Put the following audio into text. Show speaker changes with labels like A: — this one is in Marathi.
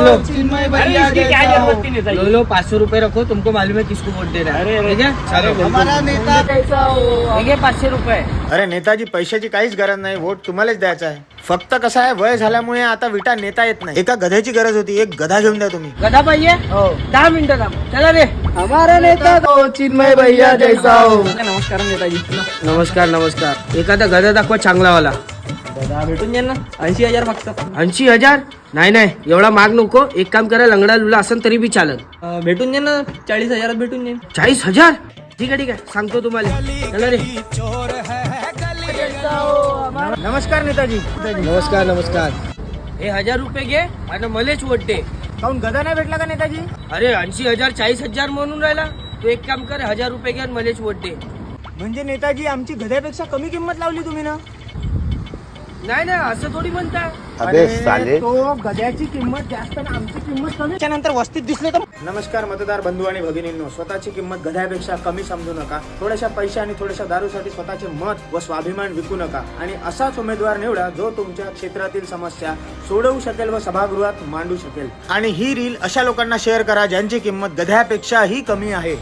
A: लो
B: चिन्मय
C: अरे
B: भैया
C: इसकी क्या
B: जैसा हो।
C: जरूरत थी नेताजी?
A: लो लो 500 रुपए रखो, तुमको मालूम है किसको वोट देना है,
C: अरे,
A: ठीक है? चलो
B: हमारा नेता कैसा हो।
A: ठीक आहे 500 रुपये.
D: अरे नेताजी, पैशाची काहीच गरज नाही, वोट तुम्हालाच द्यायचा आहे. फक्त कसं आहे, वय झाल्यामुळे आता विटा नेता येत नाही. एका गध्याची गरज होती, एक गधा घेऊन द्या तुम्ही.
A: गदा पाहिजे 10 मिनिटं थांब. चला रे.
B: हमारा नेता हो चिन्मय भैया जैसा हो.
C: नमस्कार नेताजी.
A: नमस्कार नमस्कार. एखादा गदा दाखवा चांगलावाला.
C: दादा भेटून जाईल ना 80,000 फक्त.
A: 80,000? नाही नाही, एवढा माग नको. एक काम करा, लंगडा लुला असेल तरी बी चालत.
C: भेटून जाईल ना 40,000 भेटून जाईल.
A: 40,000? ठीक आहे ठीक आहे, सांगतो तुम्हाला. चला रे. नमस्कार नेताजी.
D: नमस्कार नमस्कार.
A: हे 1000 रुपये घे आणि मलेच वोट दे.
D: काऊन गधा नाही भेटला का नेताजी?
A: अरे 80,000 40,000 म्हणून राहिला. तू एक काम कर, 1000 रुपये घे आणि मलेच वोट दे.
D: म्हणजे नेताजी, आमची गध्यापेक्षा कमी किंमत लावली तुम्ही ना?
A: नाही नाही, असं थोडी म्हणता.
D: अबे साले, तो गध्याची किंमत जास्त ना आमची किंमत कमी. त्यानंतर वस्तीत दिसले तर. नमस्कार मतदार बंधू आणि भगिनींनो, स्वतःची किंमत गध्यापेक्षा कमी समजू नका. थोड्याशा पैशा आणि थोड्याशा दारूसाठी स्वतःचे मत व स्वाभिमान विकू नका आणि असाच उमेदवार निवडा जो तुमच्या क्षेत्रातील समस्या सोडवू शकेल व सभागृहात मांडू शकेल. आणि ही रील अशा लोकांना शेअर करा ज्यांची किंमत गध्यापेक्षाही कमी आहे.